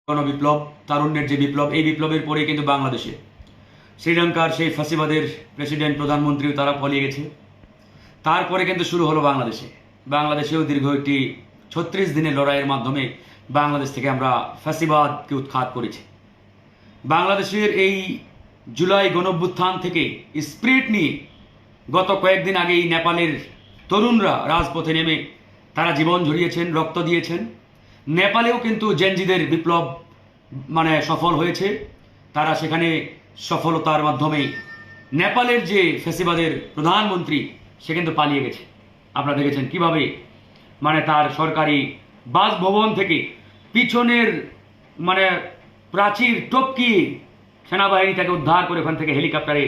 গণবিপ্লব, তারুণ্যের যে বিপ্লব, এই বিপ্লবের পরে কিন্তু বাংলাদেশে শ্রীলঙ্কার সেই ফাঁসিবাদের প্রেসিডেন্ট প্রধানমন্ত্রীও তারা পালিয়ে গেছে। তারপরে কিন্তু শুরু হলো বাংলাদেশেও দীর্ঘ একটি ৩৬ দিনের লড়াইয়ের মাধ্যমে বাংলাদেশ থেকে আমরা ফাঁসিবাদকে উৎখাত করেছি। বাংলাদেশের এই জুলাই গণঅভ্যুত্থান থেকে স্পিরিট নিয়ে গত কয়েকদিন আগেই নেপালের তরুণরা রাজপথে নেমে তারা জীবন ঝরিয়েছেন, রক্ত দিয়েছেন। নেপালেও কিন্তু জেনজিদের বিপ্লব সফল হয়েছে। তারা সেখানে সফলতার মাধ্যমে নেপালের যে ফ্যাসিবাদের প্রধানমন্ত্রী সে কিন্তু পালিয়ে গেছে। আপনারা দেখেছেন কিভাবে তার সরকারি বাসভবন থেকে পিছনের প্রাচীর টপকিয়ে সেনাবাহিনী তাকে উদ্ধার করে ওখান থেকে হেলিকপ্টারে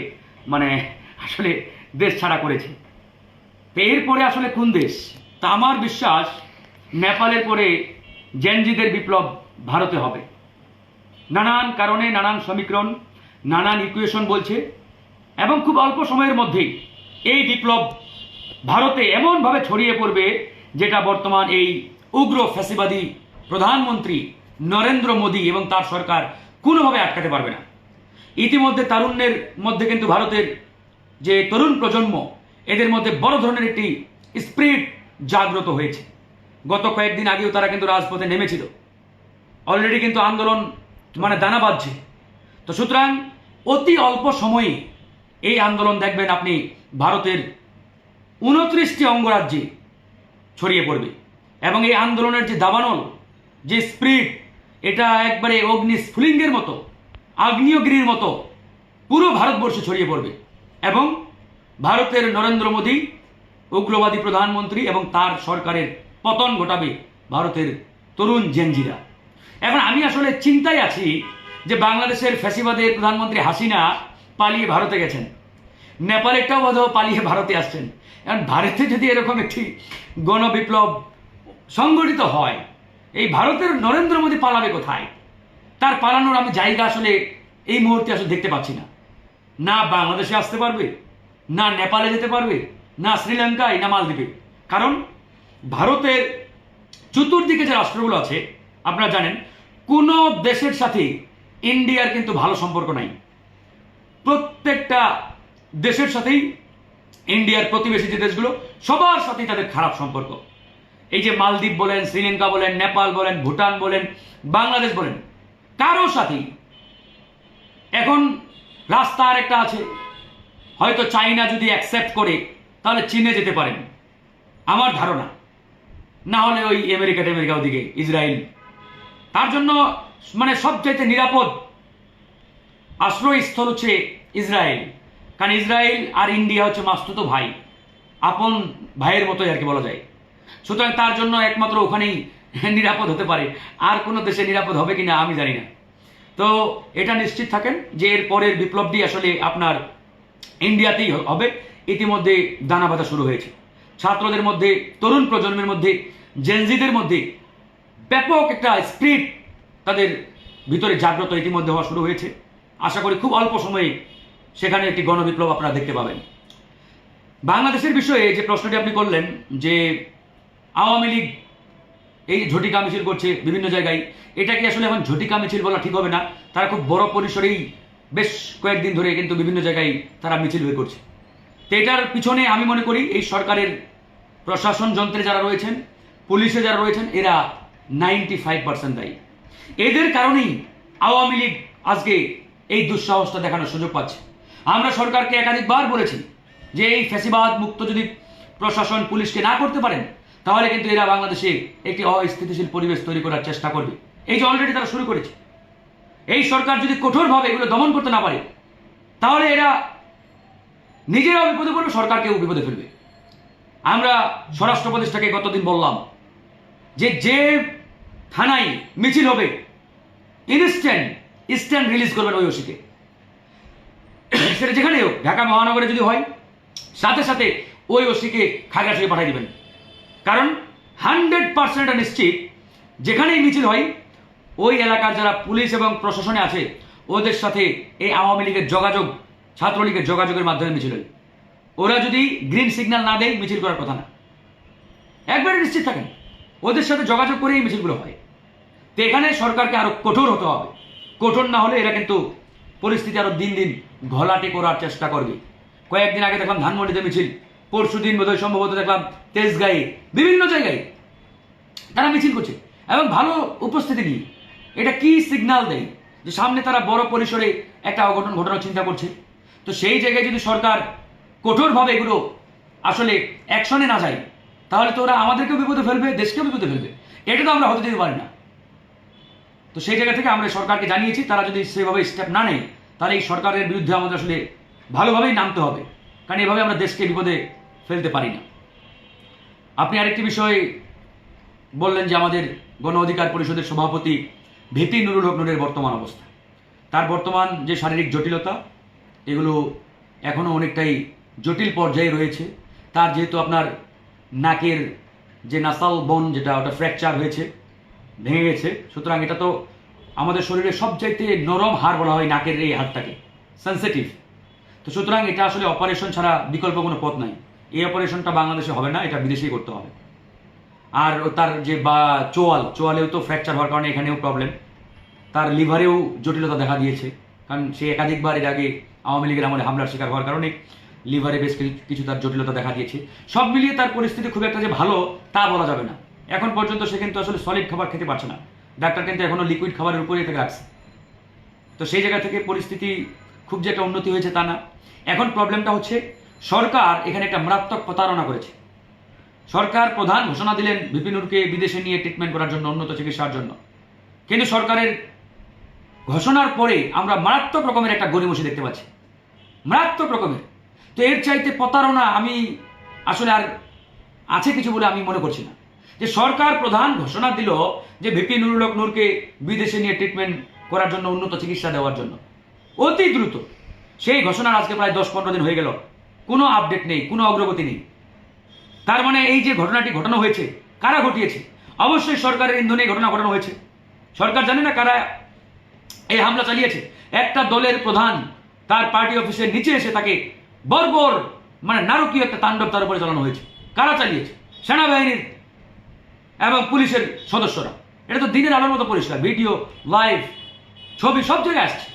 আসলে দেশ ছাড়া করেছে। তো এরপরে আসলে কোন দেশ? তা আমার বিশ্বাস নেপালের পরে জেনজিদের বিপ্লব ভারতে হবে। নানান কারণে, নানান সমীকরণ, নানান ইকুয়েশন বলছে, এবং খুব অল্প সময়ের মধ্যেই এই বিপ্লব ভারতে এমনভাবে ছড়িয়ে পড়বে যেটা বর্তমান এই উগ্র ফ্যাসিবাদী প্রধানমন্ত্রী নরেন্দ্র মোদী এবং তার সরকার কোনোভাবে আটকাতে পারবে না। ইতিমধ্যে তারুণ্যের মধ্যে কিন্তু ভারতের যে তরুণ প্রজন্ম, এদের মধ্যে বড় ধরনের একটি স্পিরিট জাগ্রত হয়েছে। গত কয়েকদিন আগেও তারা কিন্তু রাজপথে নেমেছিল। অলরেডি কিন্তু আন্দোলন দানা বাঁধছে। তো সুতরাং অতি অল্প সময়ে এই আন্দোলন দেখবেন আপনি ভারতের 29টি অঙ্গরাজ্যে ছড়িয়ে পড়বে, এবং এই আন্দোলনের যে দাবানল, যে স্পিরিট, এটা একবারে অগ্নিস্ফুলিঙ্গের মতো, আগ্নেয়গিরির মতো পুরো ভারতবর্ষে ছড়িয়ে পড়বে, এবং ভারতের নরেন্দ্র মোদী উগ্রবাদী প্রধানমন্ত্রী এবং তার সরকারের পতন ঘটাবে ভারতের তরুণ জেনজিরা। এখন আমি আসলে চিন্তায় আছি যে বাংলাদেশের ফ্যাসিবাদের প্রধানমন্ত্রী হাসিনা পালিয়ে ভারতে গেছেন, নেপালেরটাও বোধহয় পালিয়ে ভারতে আসছেন। এখন ভারতে যদি এরকম একটি গণবিপ্লব সংগঠিত হয়, এই ভারতের নরেন্দ্র মোদী পালাবে কোথায়? তার পালানোর আমি জায়গা আসলে এই মুহূর্তে আসলে দেখতে পাচ্ছি না। না বাংলাদেশে আসতে পারবে, না নেপালে যেতে পারবে, না শ্রীলঙ্কায়, না মালদ্বীপে। কারণ ভারতের চতুর্দিকে যে রাষ্ট্রগুলো আছে, আপনারা জানেন কোনো দেশের সাথে ইন্ডিয়ার কিন্তু ভালো সম্পর্ক নাই। প্রত্যেকটা দেশের সাথেই ইন্ডিয়ার প্রতিবেশী যে দেশগুলো, সবার সাথেই তাদের খারাপ সম্পর্ক। এই যে মালদ্বীপ বলেন, শ্রীলঙ্কা বলেন, নেপাল বলেন, ভুটান বলেন, বাংলাদেশ বলেন, কারো সাথেই। এখন রাস্তা আর একটা আছে, হয়তো চাইনা যদি অ্যাকসেপ্ট করে তাহলে চীনে যেতে পারেন আমার ধারণা, না হলে ওই আমেরিকা ওদিকে ইসরায়েল। তার জন্য সবচাইতে নিরাপদ আশ্রয়স্থল হচ্ছে ইসরায়েল, কারণ ইসরায়েল আর ইন্ডিয়া হচ্ছে মাস্তুতো ভাই, আপন ভাইয়ের মতোই আর কি বলা যায়। সুতরাং তার জন্য একমাত্র ওখানেই নিরাপদ হতে পারে, আর কোনো দেশে নিরাপদ হবে কিনা আমি জানি না। তো এটা নিশ্চিত থাকেন যে এর পরের বিপ্লবটি আসলে আপনার ইন্ডিয়াতেই হবে। ইতিমধ্যে দানা বাঁধা শুরু হয়েছে ছাত্রদের মধ্যে, তরুণ প্রজন্মের মধ্যে, জেনজিদের মধ্যে ব্যাপক একটা স্পিরিট তাদের ভিতরে জাগ্রত ইতিমধ্যে হওয়া শুরু হয়েছে। আশা করি খুব অল্প সময়ে সেখানে একটি গণবিপ্লব আপনারা দেখতে পাবেন। বাংলাদেশের বিষয়ে যে প্রশ্নটি আপনি করলেন যে আওয়ামী লীগ এই ঝটিকা মিছিল করছে বিভিন্ন জায়গায়, এটা কি আসলে এখন ঝটিকা মিছিল বলা ঠিক হবে না। তারা খুব বড় পরিসরেই বেশ কয়েকদিন ধরে কিন্তু বিভিন্ন জায়গায় তারা মিছিল হয়ে করছে। তো এটার পিছনে আমি মনে করি এই সরকারের প্রশাসন যন্ত্রে যারা রয়েছেন, পুলিশে যারা রয়েছেন, এরা 95% দায়ী। এদের কারণেই আওয়ামী লীগ আজকে এই দুঃসাহসটা দেখানোর সুযোগ পাচ্ছে। আমরা সরকারকে একাধিকবার বলেছি যে এই ফ্যাসিবাদ মুক্ত যদি প্রশাসন পুলিশকে না করতে পারেন, তাহলে কিন্তু এরা বাংলাদেশে একটি অস্থিতিশীল পরিবেশ তৈরি করার চেষ্টা করবে। এই যে অলরেডি তারা শুরু করেছে। এই সরকার যদি কঠোরভাবে এগুলো দমন করতে না পারে, তাহলে এরা নিজেরাও বিপদে পড়বে, সরকারকেও বিপদে ফেলবে। আমরা স্বরাষ্ট্র উপদেষ্টাকে গতদিন বললাম যে যে থানায় মিছিল হবে ইনস্ট্যান্ট রিলিজ করবেন ওই ওসিকে। সেটা যেখানে হোক, ঢাকা মহানগরে যদি হয়, সাথে সাথে ওই ওসিকে খাগড়াছড়ি পাঠিয়ে দিবেন। কারণ 100% নিশ্চিত যেখানেই মিছিল হয়, ওই এলাকার যারা পুলিশ এবং প্রশাসনে আছে ওদের সাথে এই আওয়ামী লীগের যোগাযোগ, ছাত্রলীগের যোগাযোগের মাধ্যমে মিছিল হয়। ওরা যদি গ্রিন সিগন্যাল না দেয়, মিছিল করার কথা না। একবারে নিশ্চিত থাকেন ওদের সাথে যোগাযোগ করেই মিছিলগুলো হয়। তো এখানে সরকারকে আরো কঠোর হতে হবে। কঠোর না হলে এরা কিন্তু পরিস্থিতি আরো দিন দিন ঘোলাটে করার চেষ্টা করবে। কয়েকদিন আগে দেখলাম ধানমন্ডিতে মিছিল, পরশু দিন বোধহয় সম্ভবত দেখলাম তেজগাঁয়ে, বিভিন্ন জায়গায় তারা মিছিল করছে এবং ভালো উপস্থিতি নিয়ে। এটা কি সিগন্যাল দেয় যে সামনে তারা বড় পরিসরে একটা অঘটন ঘটানোর চিন্তা করছে? তো সেই জায়গায় যদি সরকার কঠোরভাবে এগুলো আসলে অ্যাকশনে না যায়, তাহলে তো ওরা আমাদেরকেও বিপদে ফেলবে, দেশকেও বিপদে ফেলবে। এটা তো আমরা হতে দিতে পারি না। তো সেই জায়গা থেকে আমরা সরকারকে জানিয়েছি, তারা যদি সেভাবে স্টেপ না নেয়, তাহলে এই সরকারের বিরুদ্ধে আমাদের আসলে ভালোভাবেই নামতে হবে, কারণ এভাবে আমরা দেশকে বিপদে ফেলতে পারি না। আপনি আরেকটি বিষয় বললেন যে আমাদের গণ অধিকার পরিষদের সভাপতি ভিপি নুরুল হক নুরের বর্তমান অবস্থা, তার বর্তমান যে শারীরিক জটিলতা, এগুলো এখনও অনেকটাই জটিল পর্যায়ে রয়েছে। তার যেহেতু আপনার নাকের যে নাসাল বোন যেটা, ওটা ফ্র্যাকচার হয়েছে, ভেঙে গেছে, সুতরাং এটা তো আমাদের শরীরের সবচাইতে নরম হাড় বলা হয় নাকের এই হাড়টাকে, সেন্সিটিভ। তো সুতরাং এটা আসলে অপারেশন ছাড়া বিকল্প কোনো পথ নাই। এই অপারেশনটা বাংলাদেশে হবে না, এটা বিদেশেই করতে হবে। আর তার যে চোয়ালেও তো ফ্র্যাকচার হওয়ার কারণে এখানেও প্রবলেম। তার লিভারেও জটিলতা দেখা দিয়েছে, কারণ সে একাধিকবার এর আগে আওয়ামী লীগের আমলে হামলার শিকার হওয়ার কারণে লিভারে বেশ কিছু তার জটিলতা দেখা দিয়েছে। সব মিলিয়ে তার পরিস্থিতি খুব একটা যে ভালো তা বলা যাবে না। এখন পর্যন্ত সে কিন্তু আসলে সলিড খাবার খেতে পারছে না, ডাক্তার কিন্তু এখনো লিকুইড খাবারের উপরেই থেকে রাখছে। তো সেই জায়গা থেকে পরিস্থিতি খুব যে একটা উন্নতি হয়েছে তা না। এখন প্রবলেমটা হচ্ছে সরকার এখানে একটা মারাত্মক প্রতারণা করেছে। সরকার প্রধান ঘোষণা দিলেন ভিপি নুরকে বিদেশে নিয়ে ট্রিটমেন্ট করার জন্য, উন্নত চিকিৎসার জন্য, কিন্তু সরকারের ঘোষণার পরে আমরা মারাত্মক রকমের একটা গড়িমসি দেখতে পাচ্ছি, মারাত্মক রকমের। তো এর চাইতে প্রতারণা আমি আসলে আর আছে কিছু বলে আমি মনে করছি না। যে সরকার প্রধান ঘোষণা দিল যে ভিপি নুরুল হক নূরকে বিদেশে নিয়ে ট্রিটমেন্ট করার জন্য, উন্নত চিকিৎসা দেওয়ার জন্য, অতি দ্রুত। সেই ঘোষণার আজকে প্রায় 10-15 দিন হয়ে গেল, কোনো আপডেট নেই, কোনো অগ্রগতি নেই। তার মানে এই যে ঘটনাটি ঘটানো হয়েছে, কারা ঘটিয়েছে? অবশ্যই সরকারের ইন্ধনে ঘটনা ঘটানো হয়েছে। সরকার জানে না কারা এই হামলা চালিয়েছে। একটা দলের প্রধান তার পার্টি অফিসের নিচে এসে তাকে বর্বর নারকীয় একটা তাণ্ডব তার উপরে চালানো হয়েছে। কারা চালিয়েছে? সেনাবাহিনীর এবং পুলিশের সদস্যরা। এটা তো দিনের আলোর মতো পরিষ্কার, ভিডিও, লাইভ, ছবি সব জায়গায় আসছে।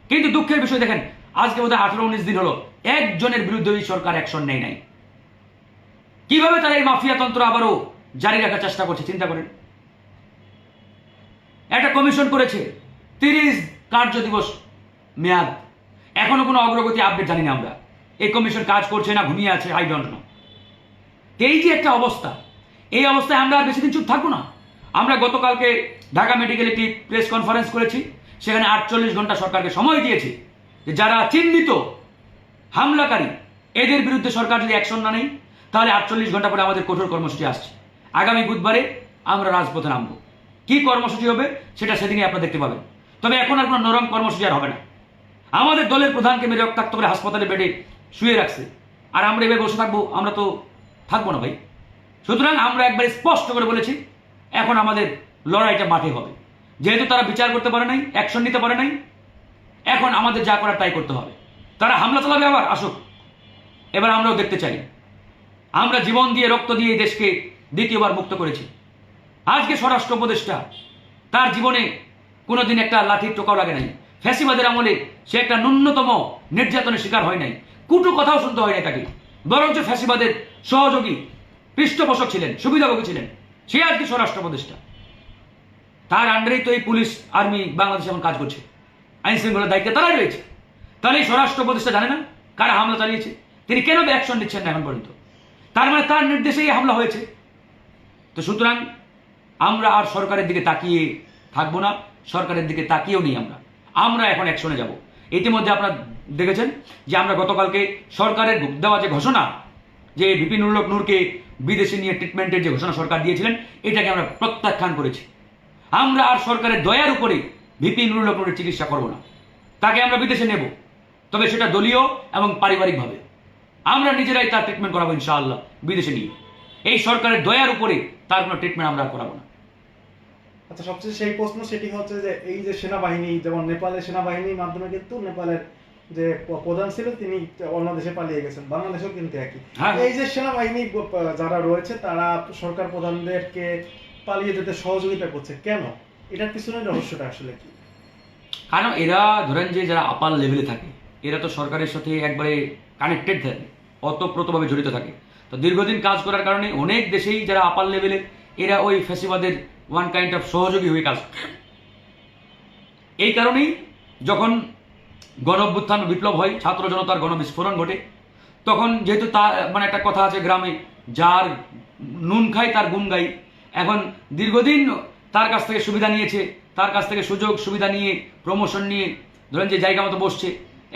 কিন্তু দুঃখের বিষয় দেখেন, আজকে বোধহয় 18-19 দিন হলো একজনের বিরুদ্ধে এই সরকার অ্যাকশন নেয় নাই। কিভাবে তারা এই মাফিয়া তন্ত্র আবারও জারি রাখার চেষ্টা করছে চিন্তা করেন। একটা কমিশন করেছে, 30 কার্য দিবস মেয়াদ, এখনো কোনো অগ্রগতি আপডেট জানি না আমরা। এই কমিশন কাজ করছে না ঘুমিয়ে আছে, আই ডোন্ট নো। এই যে একটা অবস্থা, এই অবস্থায় আমরা আর বেশি দিন চুপ থাকবো না। আমরা গতকালকে ঢাকা মেডিকেল একটি প্রেস কনফারেন্স করেছি, সেখানে 48 ঘন্টা সরকারকে সময় দিয়েছে যে যারা চিহ্নিত হামলাকারী এদের বিরুদ্ধে সরকার যদি অ্যাকশন না নেয়, তাহলে 48 ঘন্টা পরে আমাদের কঠোর কর্মসূচি আসছে। আগামী বুধবারে আমরা রাজপথে নামবো। কি কর্মসূচি হবে সেটা সেদিনই আপনারা দেখতে পাবেন। তবে এখন আর কোনো নরম কর্মসূচি আর হবে না। আমাদের দলের প্রধানকে মেরে রক্তাক্ত করে হাসপাতালে বেডে শুয়ে রাখছে, আর আমরা এভাবে বসে থাকবো? আমরা তো থাকবো না ভাই। সুতরাং আমরা একবার স্পষ্ট করে বলেছি, এখন আমাদের লড়াইটা মাঠে হবে। যেহেতু তারা বিচার করতে পারে নাই, অ্যাকশন নিতে পারে নাই, এখন আমাদের যা করার তাই করতে হবে। তারা হামলা চালাবে আবার, আসুক, এবার আমরাও দেখতে চাই। আমরা জীবন দিয়ে, রক্ত দিয়ে এই দেশকে দ্বিতীয়বার মুক্ত করেছি। আজকে স্বরাষ্ট্র উপদেষ্টা, তার জীবনে কোনোদিন একটা লাঠির টোকাও লাগে নাই। ফ্যাসিবাদের আমলে সে একটা ন্যূনতম নির্যাতনের শিকার হয় নাই, কুটু কথাও শুনতে হয় নাই তাকে। বরঞ্চ ফ্যাসিবাদের সহযোগী, পৃষ্ঠপোষক ছিলেন, সুবিধাভোগী ছিলেন। সে আজকে স্বরাষ্ট্র উপদেষ্টা। তার আন্ডারেই তো এই পুলিশ, আর্মি বাংলাদেশে এখন কাজ করছে, আইন শৃঙ্খলার দায়িত্বে তারাই রয়েছে। তাহলে এই স্বরাষ্ট্র উপদেষ্টা জানে না কারা হামলা চালিয়েছে? তিনি কেন অ্যাকশন নিচ্ছেন না এখন পর্যন্ত? তার মানে তার নির্দেশেই হামলা হয়েছে। তো সুতরাং আমরা আর সরকারের দিকে তাকিয়ে থাকবো না, সরকারের দিকে তাকিয়েও নেই। আমরা এখন অ্যাকশনে যাব। ইতিমধ্যে আপনারা দেখেছেন যে আমরা গতকালকে সরকারের দেওয়া যে ঘোষণা, যে ভিপি নুরুল হক নূরকে বিদেশে নিয়ে ট্রিটমেন্টের যে ঘোষণা সরকার দিয়েছিলেন, এটাকে আমরা প্রত্যাখ্যান করেছি। আমরা আর সরকারের দয়ার উপরে ভিপি নুরুল হক নূরের চিকিৎসা করব না। তাকে আমরা বিদেশে নেব, তবে সেটা দলীয় এবং পারিবারিকভাবে। আমরা নিজেরাই তার ট্রিটমেন্ট করাবো ইনশাআল্লাহ বিদেশে নিয়ে। এই সরকারের দয়ার উপরে তার কোনো ট্রিটমেন্ট আমরা করাবো না। আচ্ছা, সবচেয়ে সেই প্রশ্ন সেটি হচ্ছে যে এই যে সেনাবাহিনী, যেমন নেপালের সেনাবাহিনীর মাধ্যমে কিন্তু নেপালের যে প্রধান ছিল তিনি অন্য দেশে পালিয়ে গেছেন, বাংলাদেশেও কিন্তু একই। এই যে সেনাবাহিনী যারা রয়েছে তারা সরকার প্রধানদেরকে পালিয়ে যেতে সহযোগিতা করছে, কেন? এটার পিছনে রহস্যটা আসলে কি? কারণ এরা ধরেন যে যারা আপার লেভেলে থাকে এরা তো সরকারের সাথে একবারে কানেক্টেড থাকে, অতপ্রতভাবে জড়িত থাকে। তো দীর্ঘদিন কাজ করার কারণে অনেক দেশেই যারা আপার লেভেলে এরা ওই ফ্যাসিবাদের ওয়ান কাইন্ড অফ সহযোগী হয়ে কাজ করে। এই কারণেই যখন গণ অভ্যুত্থান বিপ্লব হয়, ছাত্র জনতার গণবিস্ফোরণ ঘটে, তখন যেহেতু তার মানে একটা কথা আছে গ্রামে, যার নুন খায় তার গুণ গাই। এখন দীর্ঘদিন তার কাছ থেকে সুবিধা নিয়েছে, তার কাছ থেকে সুযোগ সুবিধা নিয়ে প্রমোশন নিয়ে ধরেন যে জায়গা মতো বসছে,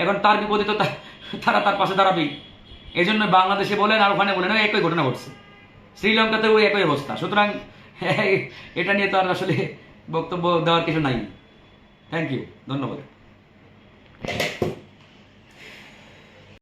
এখন তার বিপদে তো তারা তার পাশে দাঁড়াবেই। এই জন্য বাংলাদেশে বলেন আর ওখানে বলেন একই ঘটনা ঘটছে, শ্রীলঙ্কাতেও একই অবস্থা। সুতরাং এটা নিয়ে তো আর আসলে বক্তব্য দেওয়ার কিছু নাই। থ্যাংক ইউ, ধন্যবাদ।